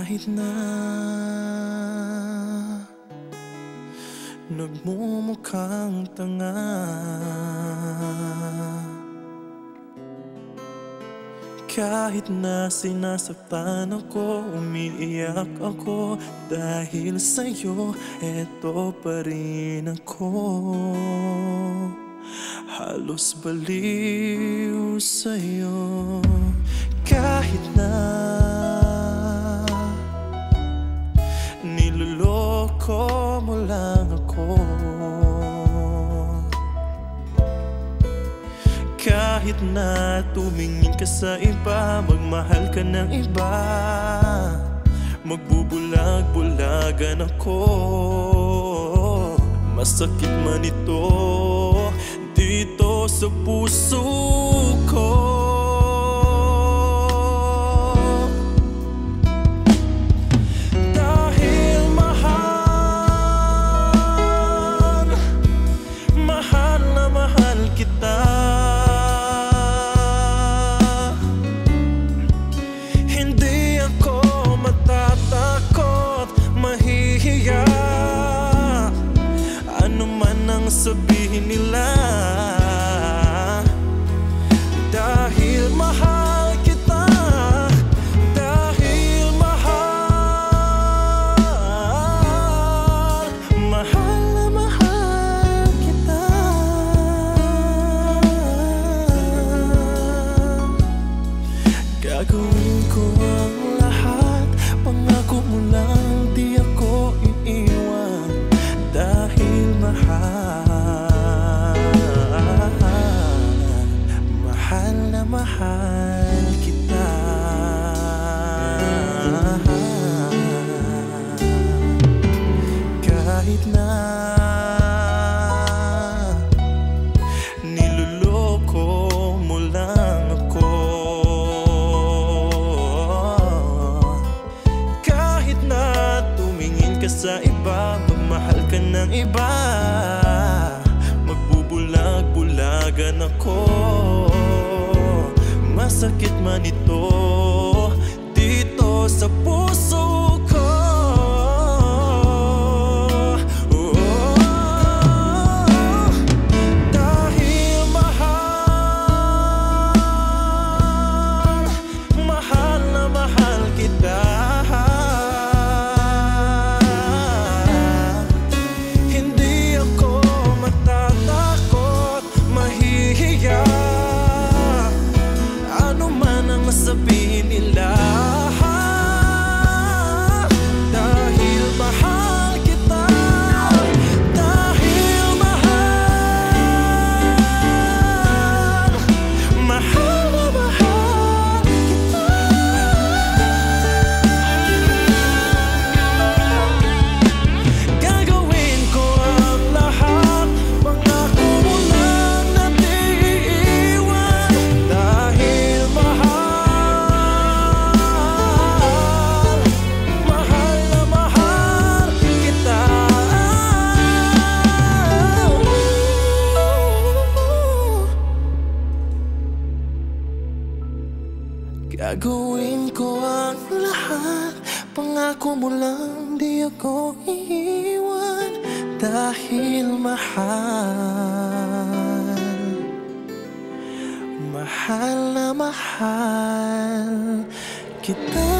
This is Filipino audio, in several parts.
Kahit na nagmumukhang tanga, kahit na sinasaktan ako, umiiyak ako, dahil sa'yo, eto pa rin ako. Halos baliw sa'yo. Kahit na niloloko mo lang ako, kahit na tumingin ka sa iba, magmahal ka ng iba, magbubulag-bulagan ako. Masakit man ito dito sa puso ko. Sabihin nila, dahil mahal kita, dahil mahal, mahal na mahal kita. Gagawin ko ang lahat, pangako mo lang di ako iiwan, dahil mahal, mahal na mahal kita. Kahit na niloloko mo lang ako, kahit na tumingin ka sa iba, magmahal ka ng iba, magbubulag-bulagan ako. Masakit man ito dito sa puso ko. Dahil mahal, mahal na mahal kita. Hindi ako matatakot, mahihiya, ano man ang sabihin nila, dahil mahal kita, dahil mahal, mahal na mahal kita. Gagawin ko ang lahat, pangako mo lang na di iiwan, dahil mahal, mahal na mahal kita. Gagawin ko ang lahat, pangako mo lang di ako iiwan, dahil mahal, mahal na mahal kita.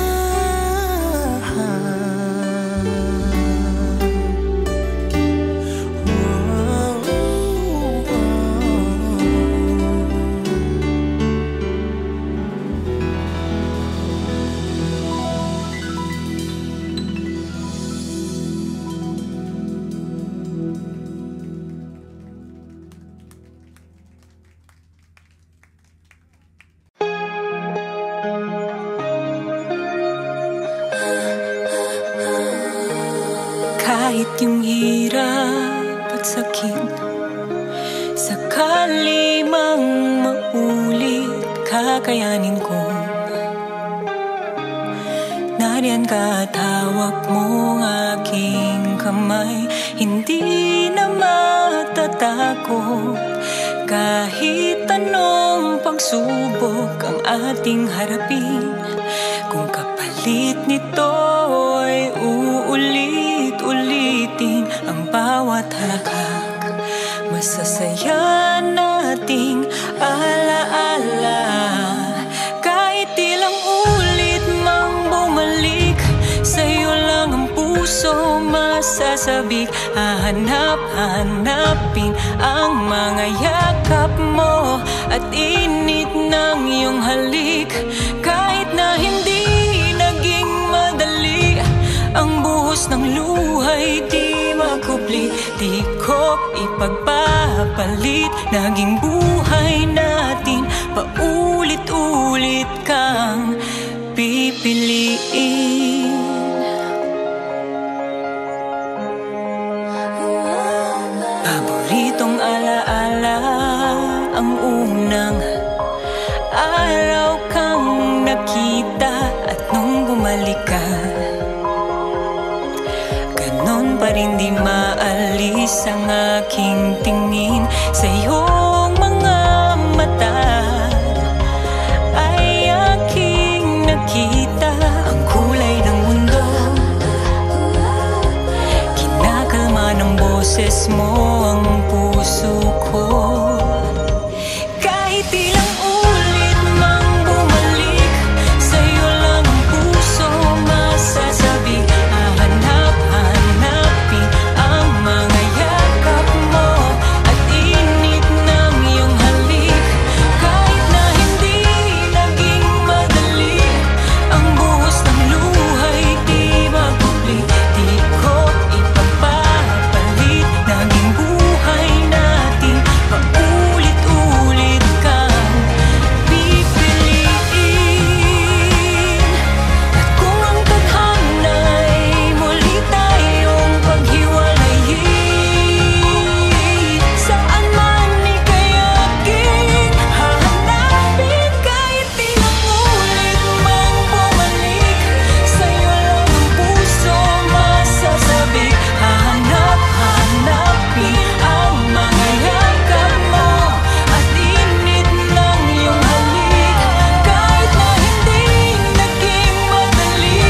Kahit yung hirap at sakit, sakali mang maulit, kakayanin ko. Nariyan ka at hawak mo ang aking kamay, hindi na matatakot. Kahit anong pagsubok ang ating harapin, kung kapag Kapalit nito'y uulit-ulitin ang bawat halakak. Masasaya nating alaala. Kahit ilang ulit mang bumalik, sa'yo lang ang puso masasabik. Hahanap-hanapin ang mga yakap mo at init ng iyong halik. Kahit na hindi naging madali, ang buhos ng luhay di makupli. Di ko ipagpapalit, naging buhay natin paulit-ulit kang pipiliin. Paboritong alaala ang unang araw kang nakita. At nung bumalik ka, ganon pa rin di maalis ang aking tingin sa iyong mga mata. Ay aking nakita ang kulay ng mundo, kinakalma ng boses mo ang puso ko. Kahit ilang ulit mang bumalik, sa'yo lang ang puso masasabi. Hahanap-hanapin ang mga yakap mo at init ng iyong halik. Kahit na hindi naging madali, ang buhos ng luhay di magpupli. Di ko ipagpapalit, naging buhay natin paulit-ulit kang pipiliin. At kung ang tadhana'y muli tayong paghiwalayin, saan man ika'y aking hahanapin. Kahit ilang ulit mang bumalik, sa'yo lang ang puso masasabi. Hahanap-hanapin ang mga yakap mo at init ng iyong halik. Kahit na hindi naging madali,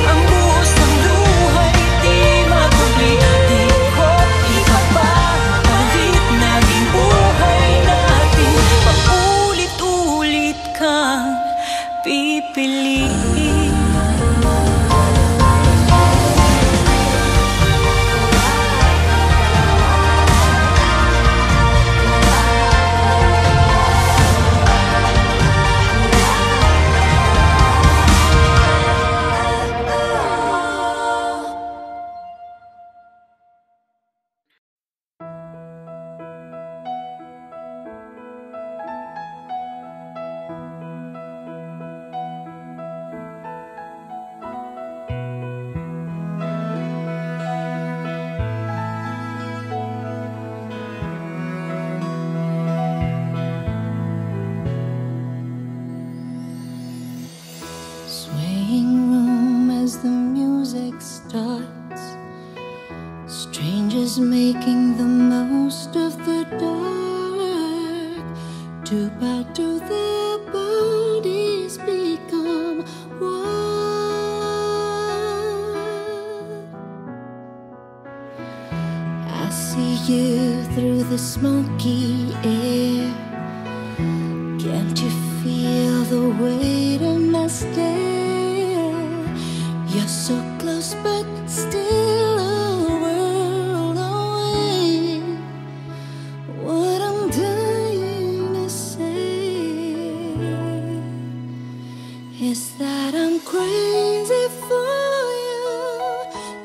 ang buhos ng luhay di magpupli. Di ko ipagpapalit, naging buhay natin paulit-ulit kang pipiliin. Swaying room as the music starts, strangers making the most of the dark. Two by two their bodies become one. I see you through the smoky air. Can't you feel the weight of my stare? You're so close but still a world away. What I'm dying to say is that I'm crazy for you.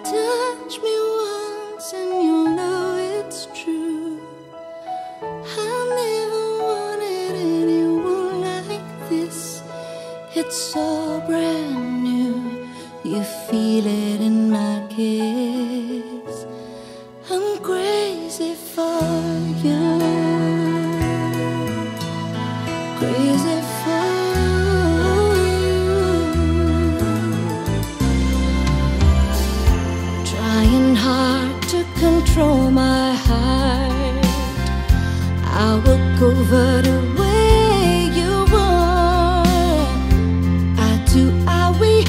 Touch me once and you'll know it's true. I never wanted anyone like this. It's so brand new. You feel it in my kiss. I'm crazy for you. Crazy for you. Trying hard to control my heart. I look over the way you want. I do, we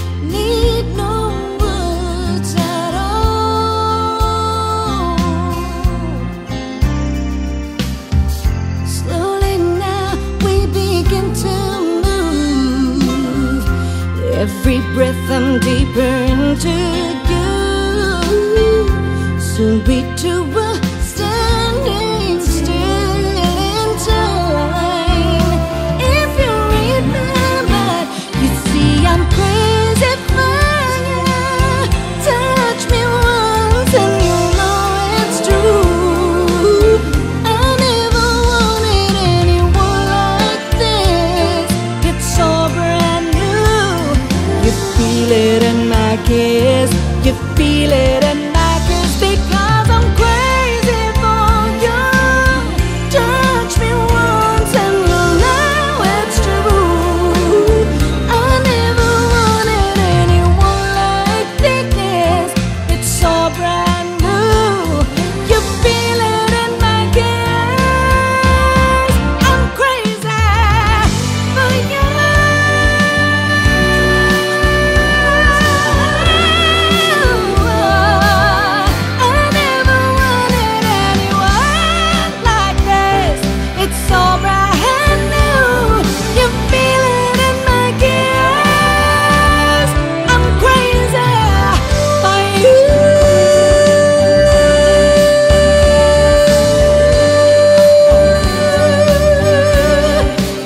breath them deeper into you. Soon we two will standing still in time. If you remember, you see I'm crazy for you. Touch me once and you know it's true. I never wanted anyone like this. It's so brand new. You feel it in my kiss. You feel it in my kiss because I'm crazy for you. Touch me once and you'll know it's true. I never wanted anyone like this. It's so brand new. You feel it in my kiss. I'm crazy for you. I never wanted anyone like this. It's so brand new. You feel it in my kiss. I'm crazy for you.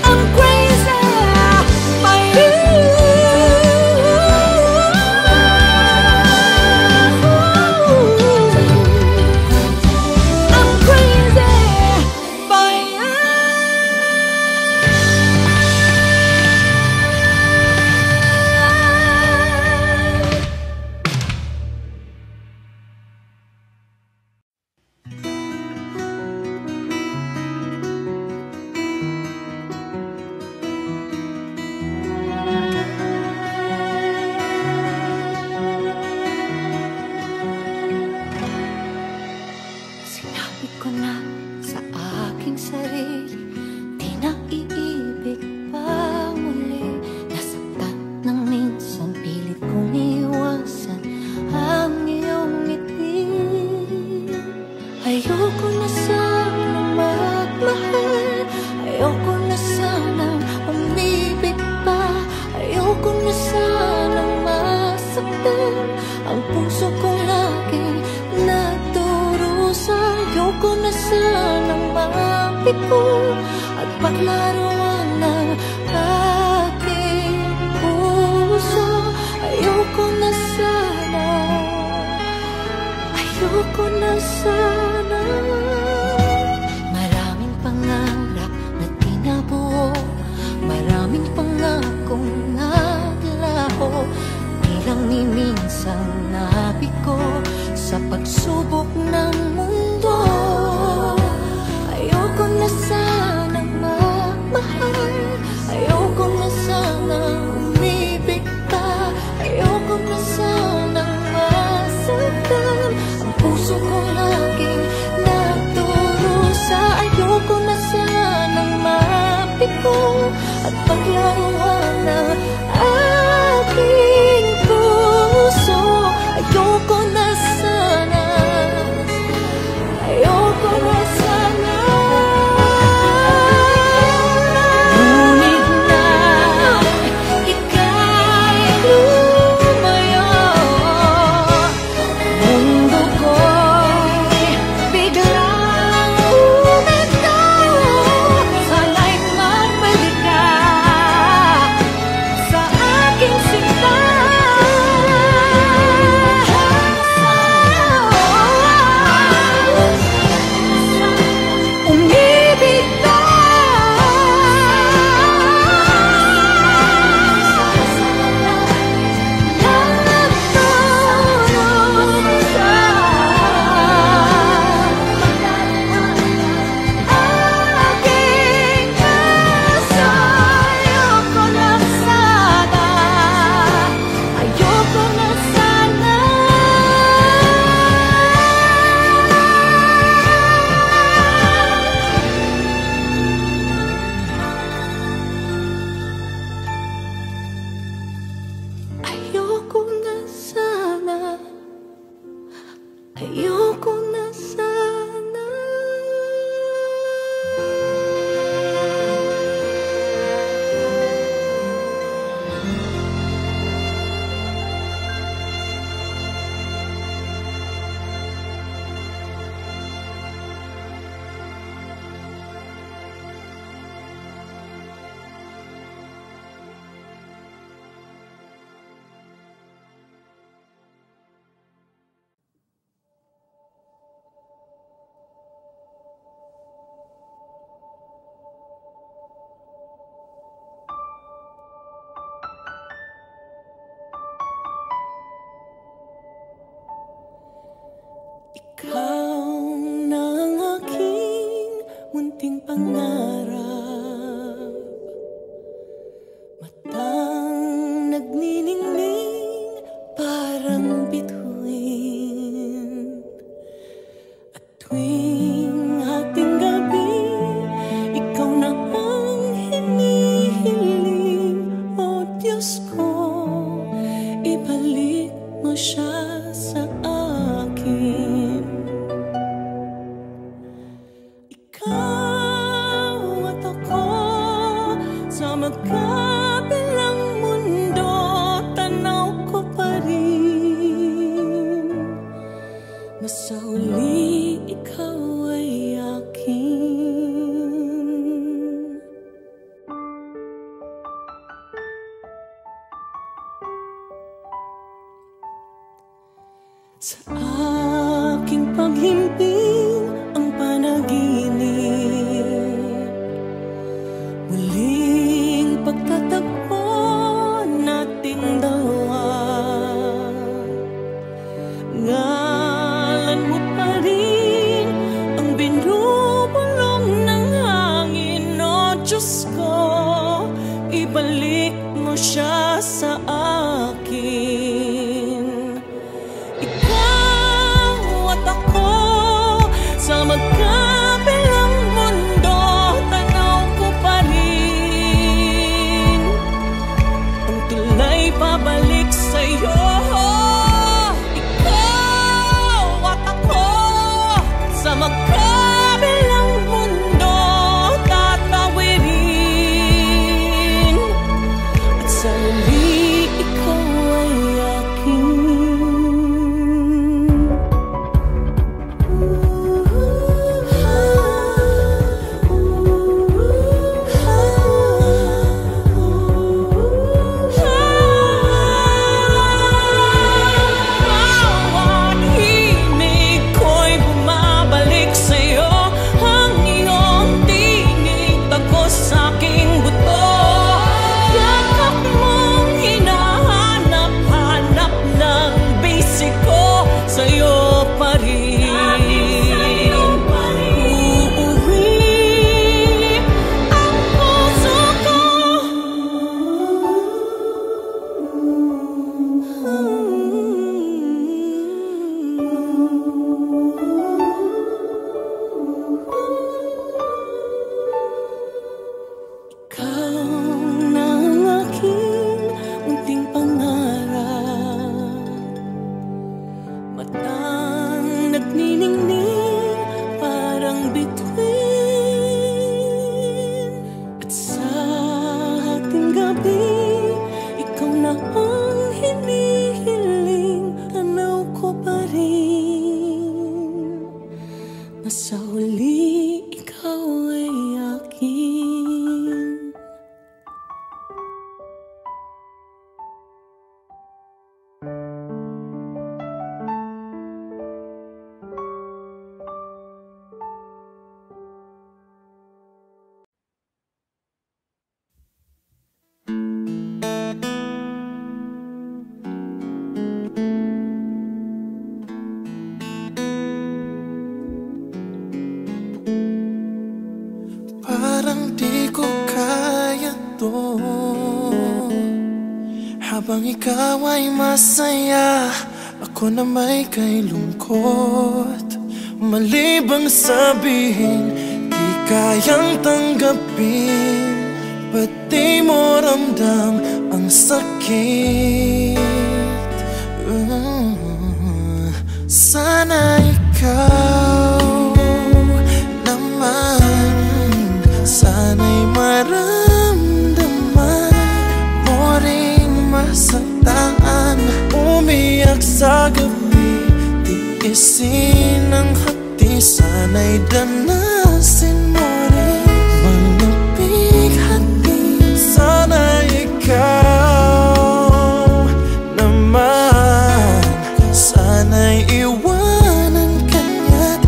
I'm crazy for you. I'm crazy for you. Sinabi ko na sa aking sarili, di na iibig pa muli. Nasaktan ng minsan, pilit kong iwasan ang iyong ngiti. Ayoko na sanang magmahal, ayoko na sanang umibig pa, ayoko na sanang masaktan ang puso kong laging nagdurusa. Ayoko na sanang mapiko at paglaruan ng aking puso. Ayoko na sana, ayoko na sana. Maraming pangarap na tinabuo, maraming pangakong naglaho. Di lang ni minsan nabigo sa pagsubok ng mundo. Ayoko na sanang magmahal, ayoko na sanang umibig pa, ayoko na sanang masaktan ang puso ko laging nagdurusa. Ayoko na sanang mabigo at paglaruan ng aking puso. Ayoko na sana, ayoko na sana. Ngunit na ika'y lumayo, mundo ko'y biglang umitaw. Sana'y magbalik ka sa huli ikaw ay akin. Sa aking paghimping ang panaginip, muling pagtatagpo nating dalawa. Ngalan mo pa rin ang binubulong ng hangin, o Diyos ko, ibalik mo siya sa akin. Ikaw at ako sa magkabilang mundo, tanaw ko pa rin ang tulay pabalik sa'yo. Magkabilang mundo tatawirin, at sa huli ikaw ay akin. Sa huli, ikaw ay akin. Parang di ko kaya to, habang ikaw ay masaya, ako na may kay lungkot. Mali bang sabihin, di kayang tanggapin, pati mo ramdam ang sakit. Sana ikaw naman, sana'y maramdaman mo ring masaktan. Umiyak sa gabi, tiisin ang hati, sana'y danasin mo rin mga bighati. Sana ikaw naman, sana'y iwanan ka niya't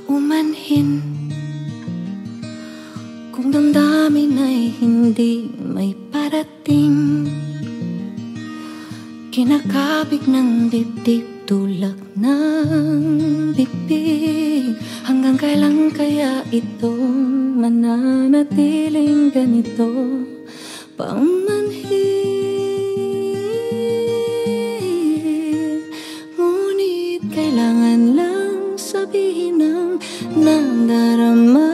paumanhin. Kung damdamin ay hindi may parating, kinakabig ng dibdib tulak ng bibig. Hanggang kailan kaya ito mananatiling ganito paumanhin? Ngunit kailangan lang sabihin ng nadarama.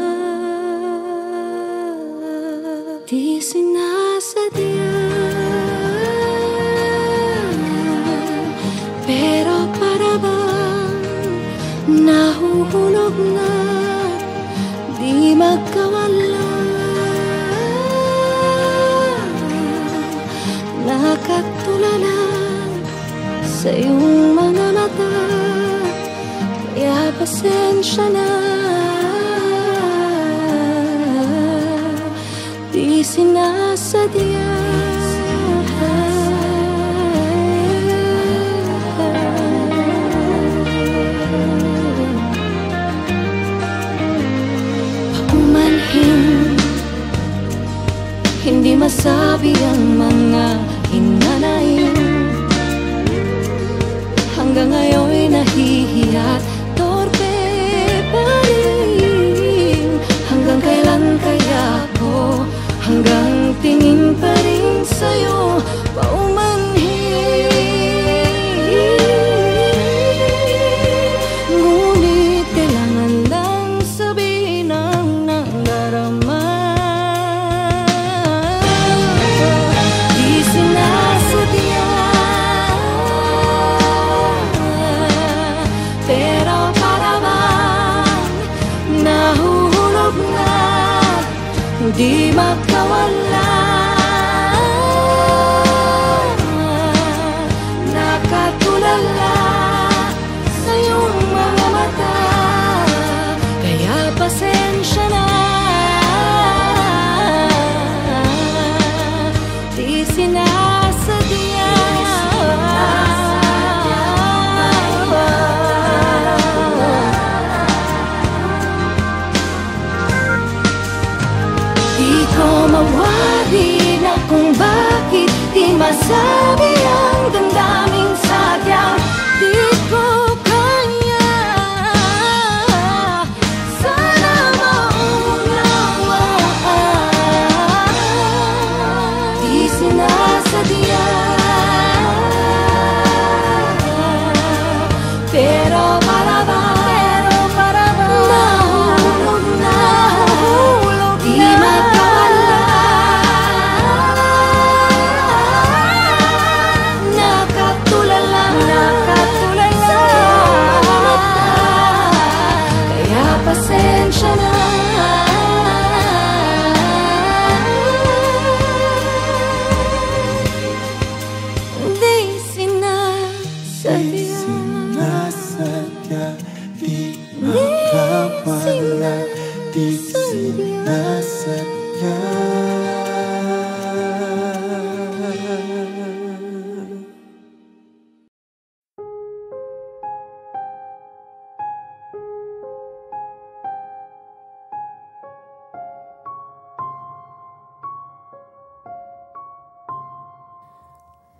Di sinasadya, pero para bang nahuhulog na, di magkawala. Nakatulala sa iyong mga mata, kaya pasensya na. Di sinasadya, paumanhin. Hindi masabi ang mga hinanain. Hanggang ngayon'y nahihiya, torpe pa rin. Hanggang kailan kaya ako hanggang tingin pa rin sa'yo paumanhin? Ngunit kailangan lang sabihin ang nadarama. Di sinasadya, pero para bang nahuhulog na, di magkawala. Nakatulala sa iyong mga mata, kaya pasensya na. Di sinasadya, di ko mawari na kung bakit di masabi ang damdaming sadyang di ko kaya. Sana maunawaan. Di sinasadya, pero para bang nahulog na, di magkawala. Nakatulala sa mata, kaya pasensya na. Di sinasadya, Sinasadya, di makawala. Di sinasadya.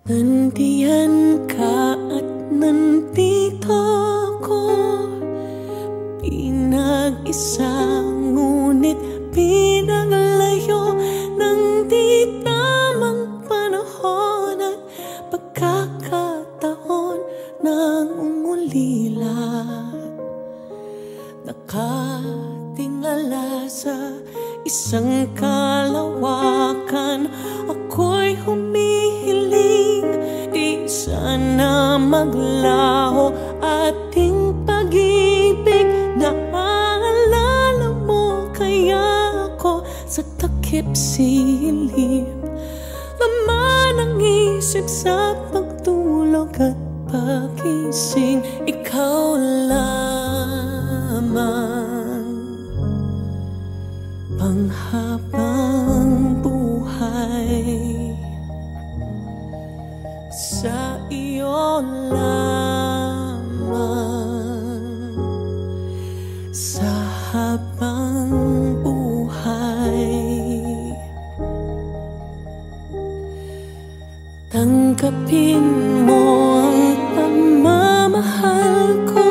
Nandiyan ka at nandito ko, pinag-isa ngunit pinaglayo ng di tamang panahon at pagkakataon ng umulila. Nakatingala sa isang kalawakan, ako'y humihiling, di sana maglaho ating pag-ibig. Naalala mo kaya ako sa takip silip, laman ang isip sa pagtulog at pagising. Ikaw lamang, panghabang buhay. Sa iyo lamang, sa Tanggapin mo ang pagmamahal ko.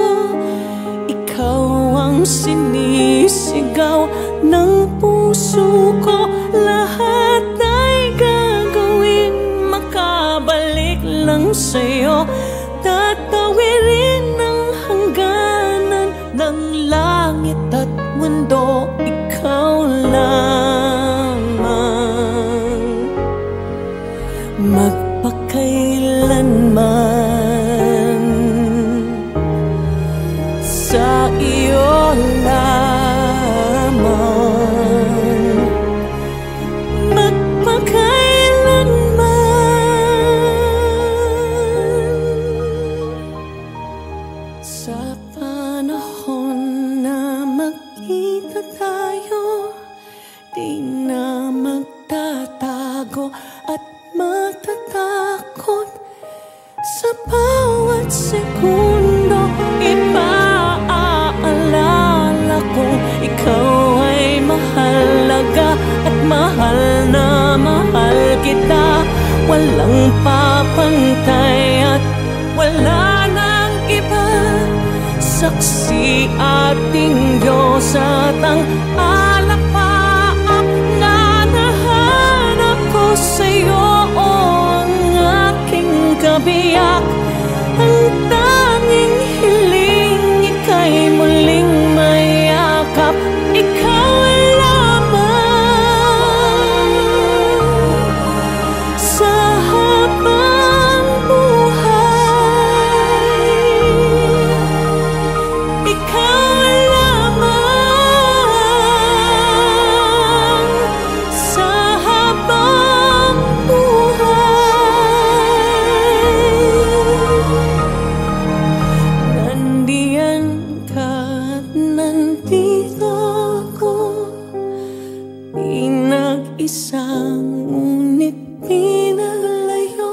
Ikaw ang sinisigaw ng puso ko. Lahat ay gagawin, makabalik lang sa'yo. Tatawirin ang hangganan ng langit at mundo. Ikaw lamang, magpakailanman sa iyo lamang, magpakailanman. Sa panahon na magkita tayo, di na magtatago at matatakot. Sa bawat segundo, ipaalala kong ikaw ay mahalaga at mahal na mahal kita. Walang papantay at wala nang iba. Saksi ating Diyos at ang alapaap na nahanap ko sa'yo, o ang aking kabiyak. Ang tanging hiling, ika'y muling mayakap. Ikaw lamang sa habang buhay. Ikaw lamang sa habang buhay. Nandiyan ka at nandito ako, di nag-isang ngunit pinalayo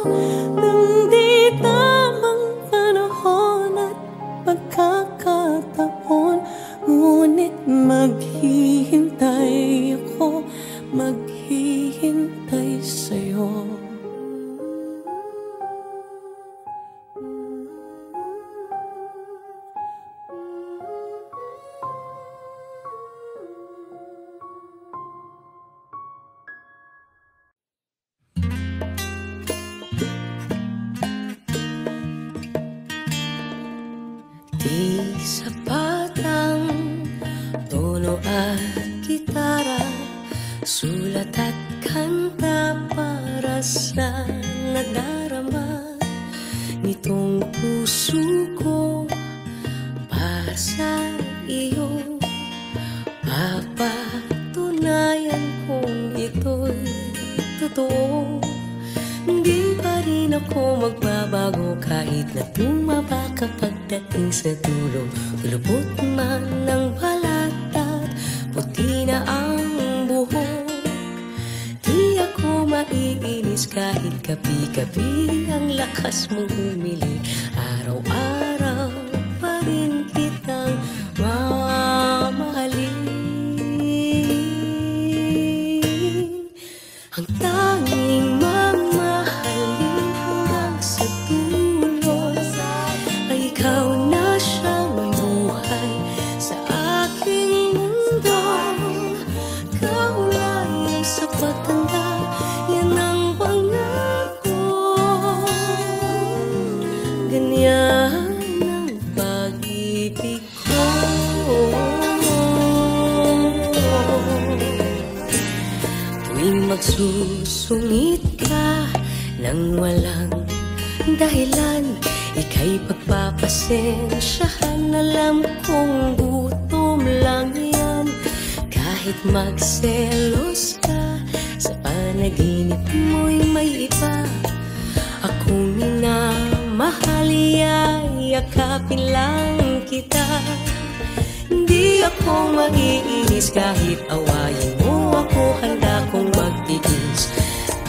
ng di tamang panahon at pagkakataon. Ngunit maghihintay ako, maghihintay sa'yo. Di sapat ang tono at gitara, sulat at kanta para sa nadarama nitong puso ko. Para sa iyo, papatunayan kong ito'y totoo. Hindi pa rin ako magbabago kahit na tumaba ka pagdating sa dulo. Lubot man ng balat at puti na ang buhok. Di ako maiinis kahit gabi-gabi ang lakas mong humiling. Araw-araw pa rin kitang mamahalin. Ang tanging mamahalin hanggang sa dulo ay ikaw na siyang buhay sa aking mundo. Kaulay ang sapat handa, yan ang pangako. Ganyan ang pag-ibig ko. Tuwing magsusungit ka nang walang dahilan, ika'y pagpapasensyahan. Alam kong gutom lang yan. Kahit magselos ka, sa panaginip mo'y may iba. Akong minamahal, yakapin lang kita. Hindi ako mag-iinis kahit awayin mo ako, handa kong magtiis.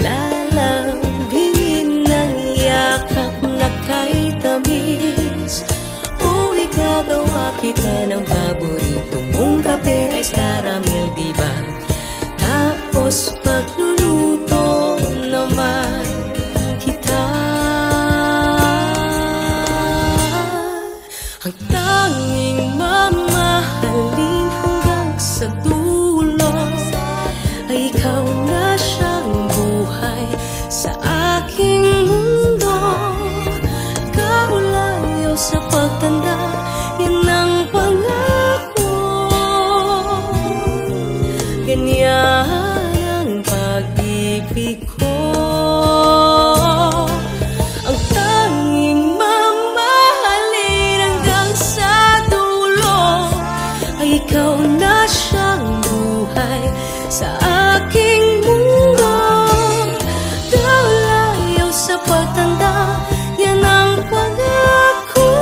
Lalambingin ng yakap na kay tamis. O ikagawa kita ng paborito mong kape, ice caramel, diba? Tapos pagluluto naman kita. sa aking mundo. Kaulayo sa pagtanda, yan ang pangako. Ganyan ang pag-ibig ko. Ang tanging mamahalin hanggang sa dulo ay ikaw na siyang buhay sa aking mundo. Kaulayo sa pagtanda, yan ang pangako.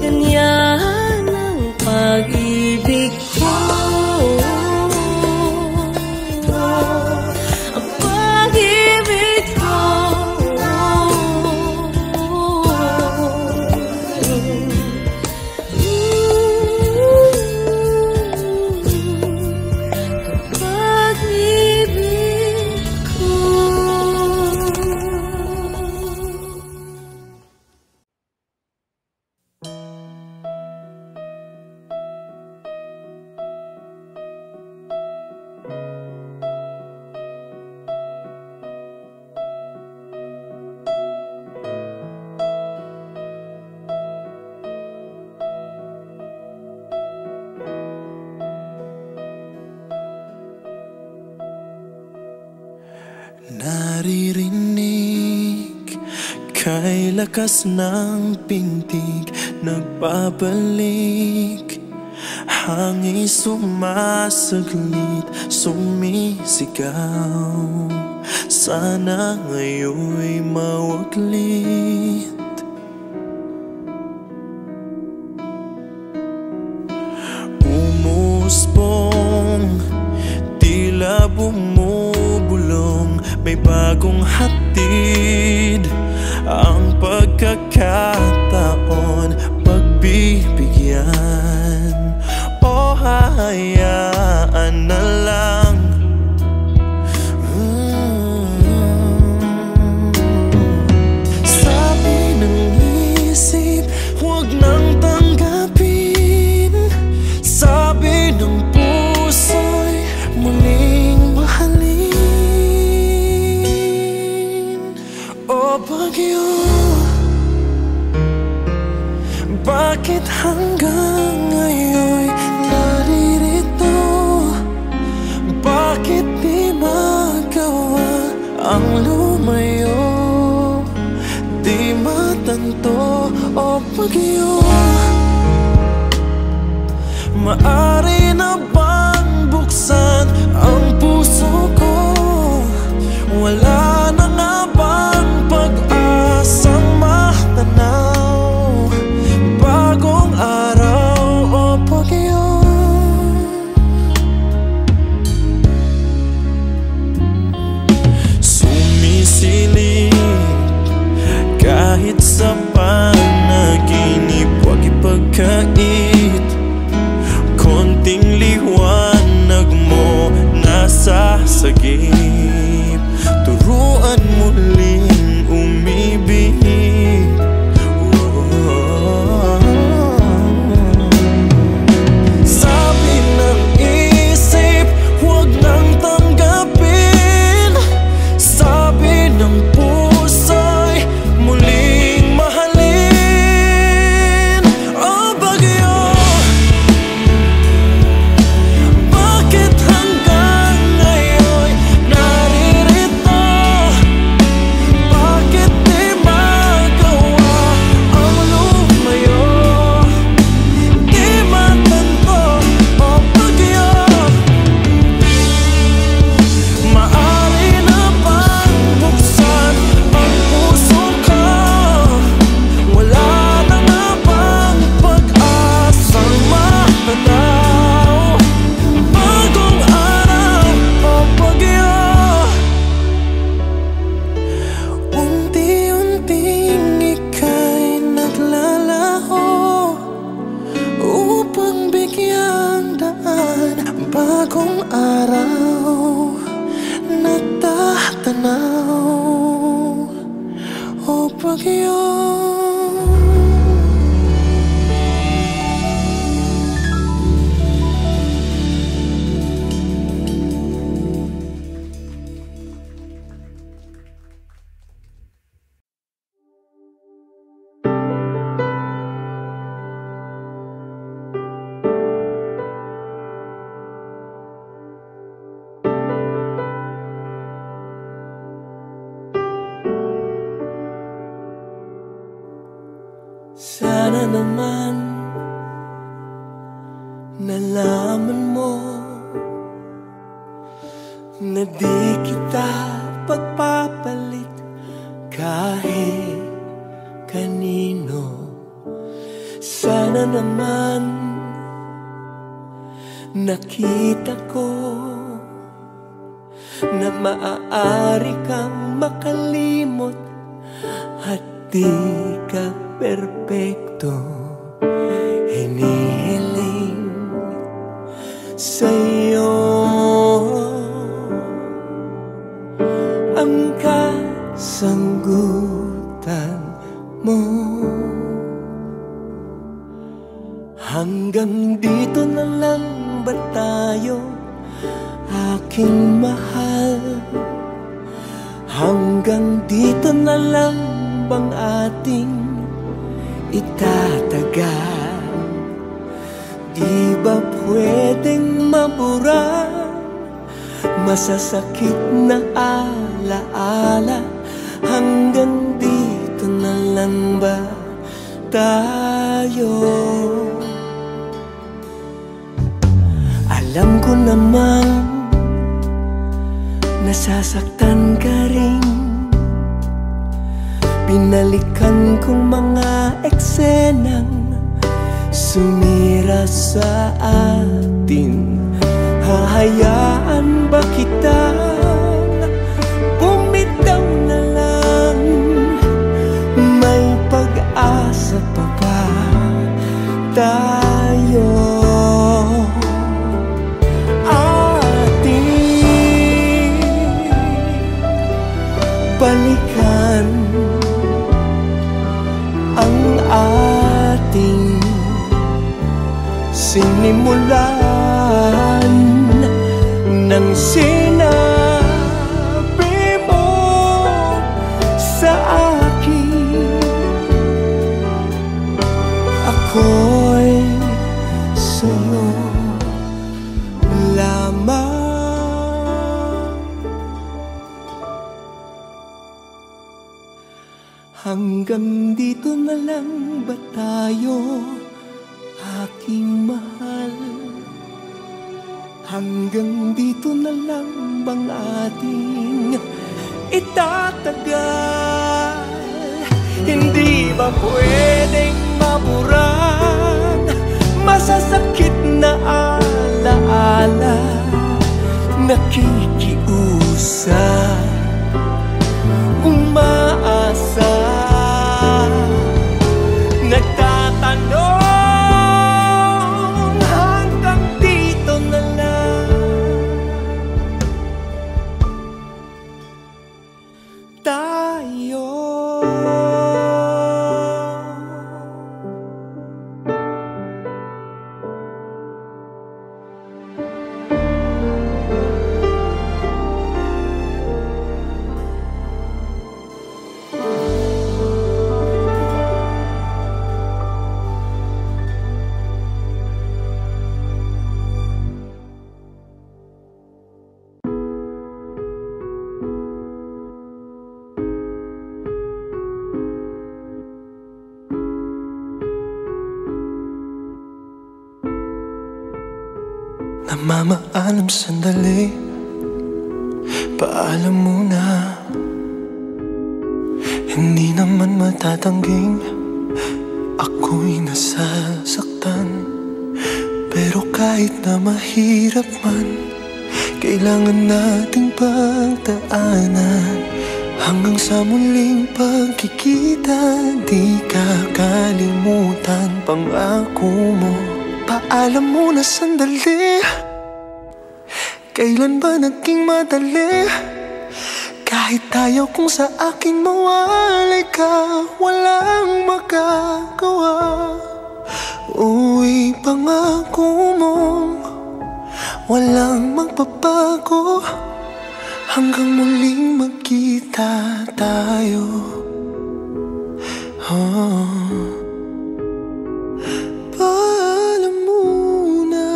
Ganyan ang pag-ibig ko. Ang pag-ibig ko. Naririnig kay lakas ng pintig, nagbabalik. Hangin sumasaglit, sumisigaw. Sana ngayon'y mawaglit. Umusbong, tila bumubulong, may bagong hatid. Ang pagkakataon, pagbibigyan, o hahayaan na lang. Sabi ng isip, huwag nang tanggapin. Sabi ng puso'y muling mahalin. O bagyo, bakit hanggang ngayon naririto? Bakit di magawa ang lumayo? Di matanto, o bagyo. Maari na bang buksan ang puso ko? Wala na nga bang pag-asang matanaw? Bagong araw, o bagyo. Sumisilip kahit sa panaginip, huwag ipagkait. Konting liwanag mo nasa sagip, turuan muling umibig. Sabi ng isip, huwag nang tanggapin. Sabi ng puso'y muling mahalin. O bagyo, bakit hanggang ngayon naririto? Bakit di magawa ang lumayo? Di matanto, o bagyo. Maari na bang buksan ang puso ko? Wala na nga bang pag-asang matanaw? Bagong araw, o bagyo. Unti-unting ika'y naglalaho upang bigyang daan. Bagong araw natatanaw, o bagyo. naman nalaman mo na di kita pagpapalit kahit kanino. Sana naman nakita ko na maaari kang makalimot at di ka perpekto. Hinihiling sa'yo ang kasagutan mo. Hanggang dito na lang ba tayo, aking mahal? Hanggang dito na lang bang ating itatagal? Di ba pwedeng mabura masasakit na alaala? Hanggang dito na lang ba tayo? Alam ko namang nasasaktan ka rin. Binalikan kong mga eksenang sumira sa atin. Hahayaan ba kitang bumitaw na lang? May pag-asa pa ba tayo? Balikan ang ating sinimulan nang sinabi mo sa akin, ako'y sa'yo lamang. Hanggang dito na lang ba tayo, aking mahal? Hanggang dito na lang bang ating itatagal? Hindi ba pwedeng maburang masasakit na alaala? Nakikiusap, umaasa, nagtatanong, hanggang dito na lang tayo. Namamaalam sandali, paalam muna. Hindi naman matatangging ako'y nasasaktan. Pero kahit na mahirap man, kailangan nating pagdaanan. Hanggang sa muling pagkikita, di kakalimutan pangako mo. Paalam muna sandali, kailan ba naging madali? Kahit ayaw kong sa akin mawalay ka, walang magagawa. Uy, pangako mong walang magbabago. Hanggang muling magkita tayo. Paalam muna,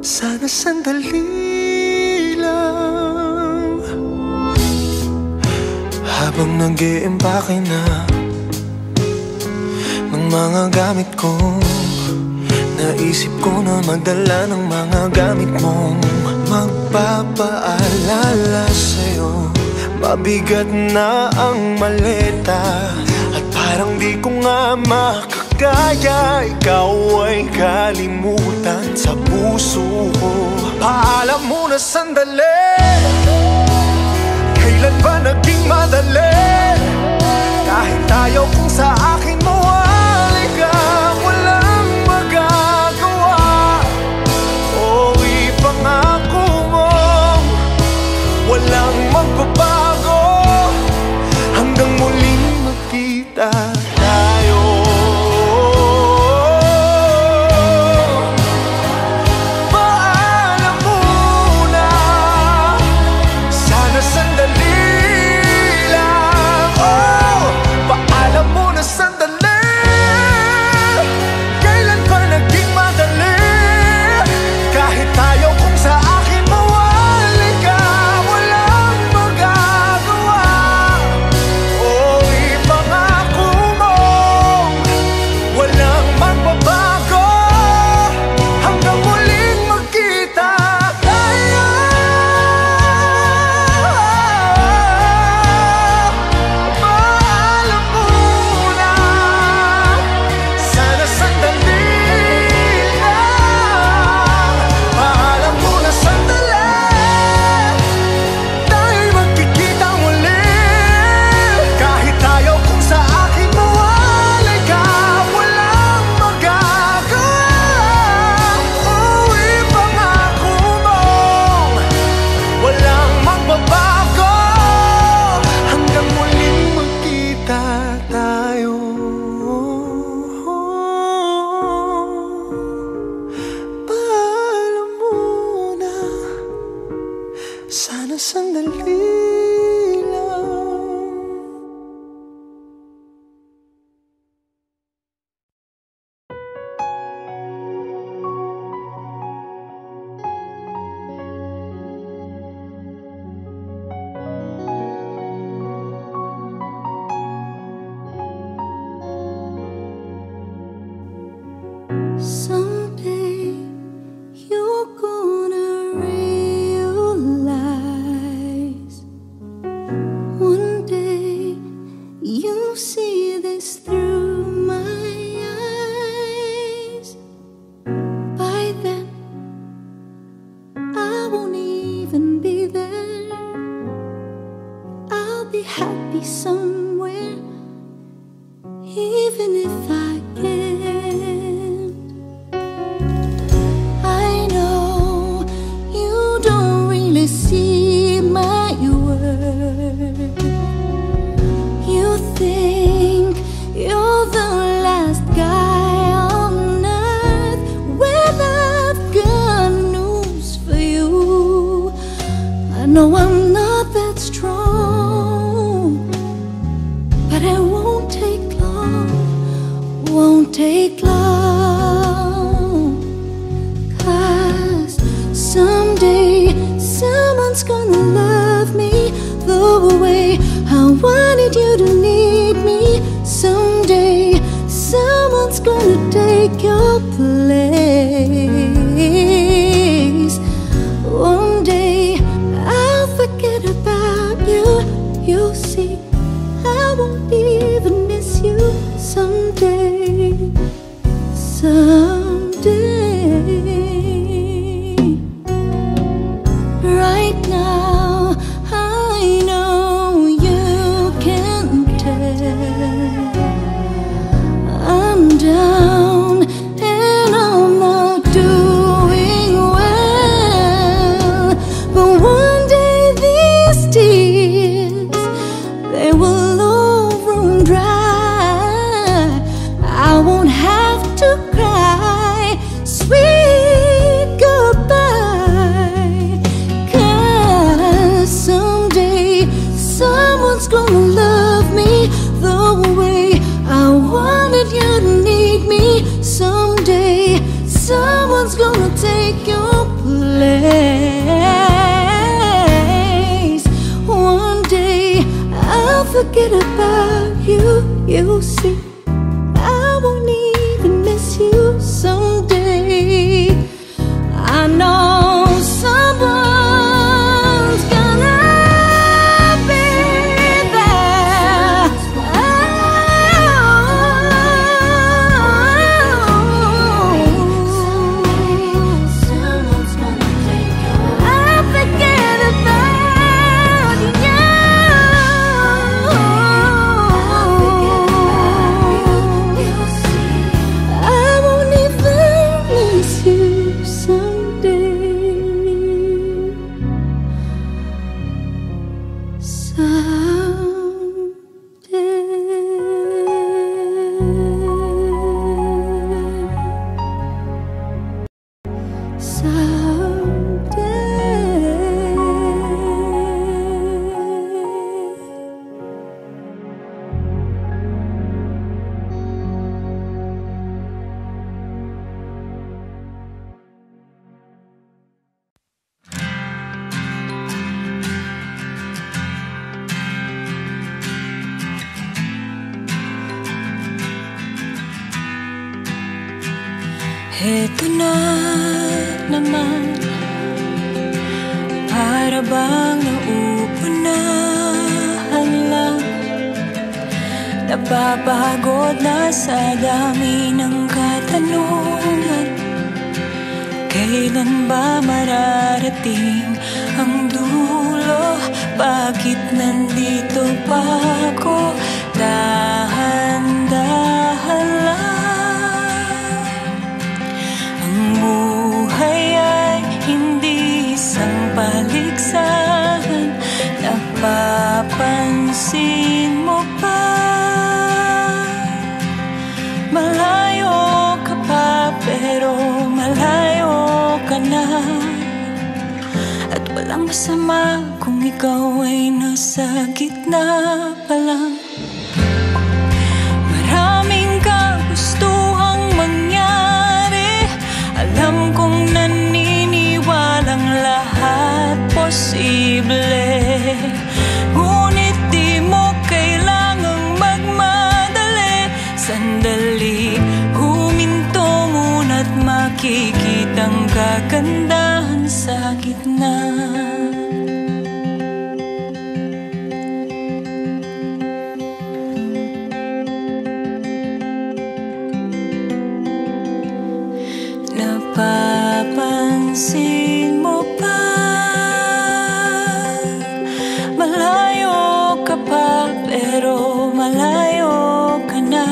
sana sandali lang. Habang nag-e-empake na ng mga gamit ko. Naisip ko na magdala ng mga gamit mong magpapaalala sa'yo. Mabigat na ang maleta at parang di ko nga makakaya. Ikaw ay kalimutan sa puso ko. Paalam muna sandali, kailan ba naging madali? Kahit ayaw kong sa akin mawali ka, walang magagawa. O ipangako mo, walang magbabago, hanggang muling magkita tayo. Paalam muna, sana sandali lang. Oh, paalam muna sandali, kailan pa naging madali? Kahit ayaw kong sa akin mawali ka, walang magagawa. O ipangako mo, walang magbabago, hanggang muling magkita tayo. Paalam muna, sana sandali lang. Paalam muna sandali, tayo'y magkikita muli. Kahit ayaw kong sa akin mawali ka, walang magagawa. O ipangako mo, walang magbabago, hanggang muling magkita tayo. Paalam muna, sana sandali lang. Someday you're gonna realize. One day you'll see this through my eyes. By then I won't even be there. I'll be happy somewhere, even if I can't. I know you don't really see my worth. You think you're the last guy on earth. Well, I've got news for you. I know I'm not that strong, but it won't take long, won't take long. 'Cause someday someone's gonna love me the way I wanted you to need me. Someday someone's gonna take your place. One day I'll forget about you. You'll see I won't even miss you. Someday, someday. Right now I know you can tell I'm down and I'm not doing well. But one day these tears, they will all run dry. I won't have to cry sweet goodbye. 'Cause someday someone's gonna love me the way I wanted you to need me. Someday someone's gonna take your place. One day I'll forget about you. You'll see I won't Heto na naman, para bang nauunahan lang. Napapagod na sa dami ng katanungan. Kailan ba mararating ang dulo? Bakit nandito pa ako? Dahan-dahan lang. Buhay ay hindi isang paligsahan. Napapansin mo ba? Malayo ka pa pero malayo ka na. At walang masama kung ikaw ay nasa gitna pa lang. Maraming kagustuhang mangyari. Alam kong naniniwalang lahat posible. Ngunit di mo kailangang magmadali. Sandali, huminto muna't makikitang kagandahan sa gitna. Napapansin mo ba? Malayo ka pa pero malayo ka na.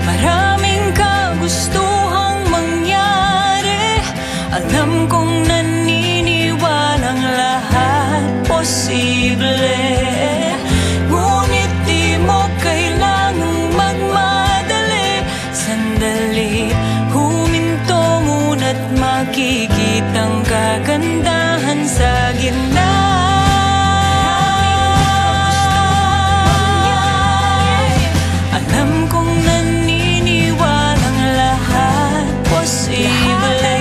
Maraming kagustuhang mangyari. Alam kong naniniwalang lahat posible. Ngunit di mo kailangang magmadali. Sandali, huminto muna't makikitang kagandahan sa gitna. Alam kong naniniwalang lahat posible.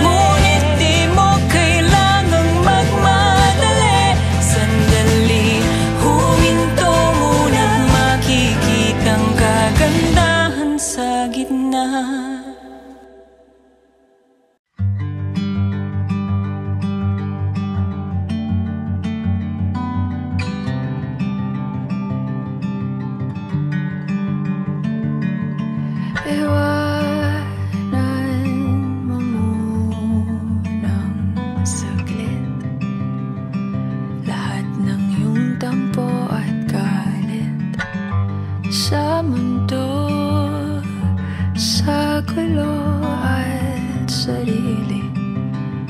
Ngunit di mo kailangang magmadali. Sandali, huminto muna't makikitang kagandahan sa gitna. Iwanan mo munang saglit lahat ng iyong tampo at galit sa mundo, sa gulo at sarili.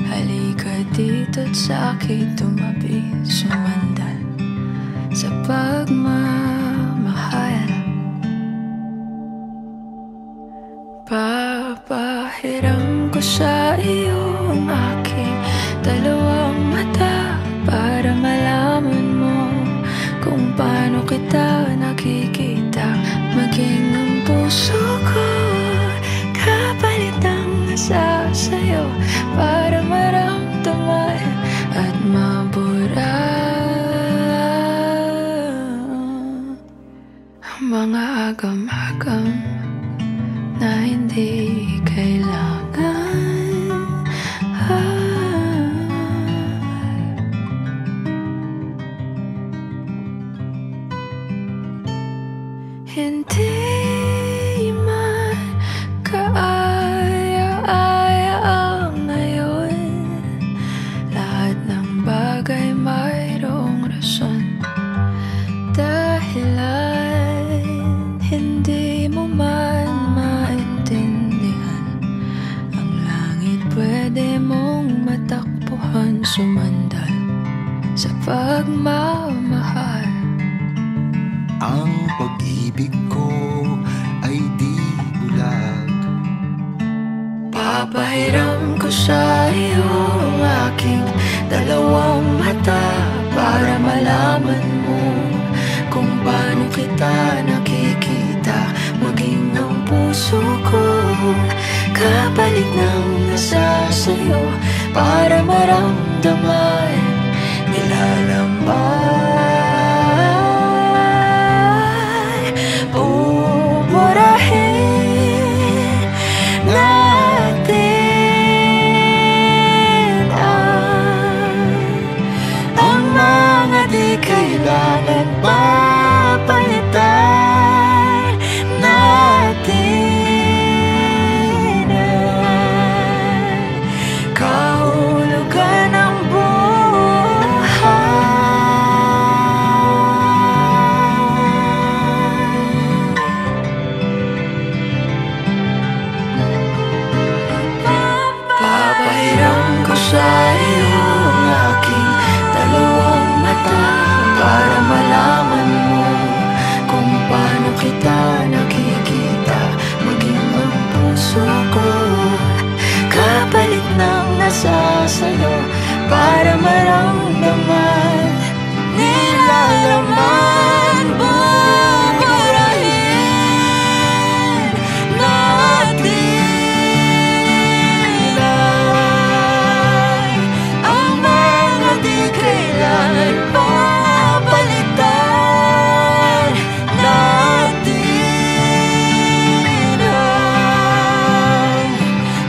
Halika dito't sa akin tumabi, sumandal sa pagmamahal. Papahiram ko sa iyo ang aking dalawang mata para malaman mo kung paano kita nakikita. Maging ang puso ko kapalit ang asa sa'yo para maramdaman at mabura ang mga agam-agam na hindi kailangan. Hindi man kaaya-aya ang ngayon. Lahat ng bagay mayroong rason. Dahilan hindi mo man maintindihan. Ang langit pwede mong matakbuhan, sumandal sa pagmamahal. Ang pag-ibig ko ay di bulag. Papahiram ko sa iyo ang aking dalawang mata para malaman mo kung paano kita nakikita, maging ang puso ko kapalit ng nasa sa'yo para maramdaman nilalambay. Buburahin natin ang mga di kailangan papalitan natin ang kahulugan ng buhay. Papahiram ko sa iyo ang aking dalawang mata para malaman mo kung paano kita nakikita, maging ang puso ko kapalit ng nasa sa'yo para maramdaman nilalaman. Buburahin natin ang mga di kailangan papalitan natin ang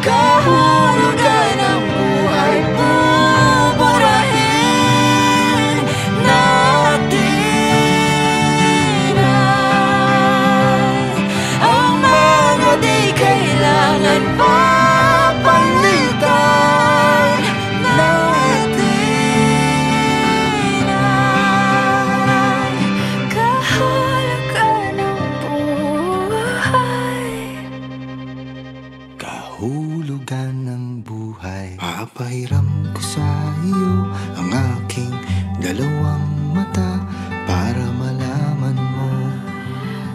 kahulugan ng buhay. Buburahin natin ang mga di kailangan papalitan natin ang kahulugan ng buhay. Kahulugan ng buhay. Papahiram ko sa iyo ang aking dalawang mata para malaman mo.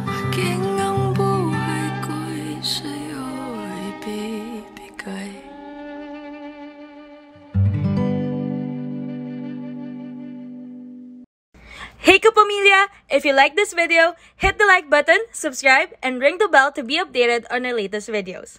Maging ang buhay ko'y sa'yo ibibigay. Hey Kapamilya! If you like this video, hit the like button, subscribe, and ring the bell to be updated on our latest videos.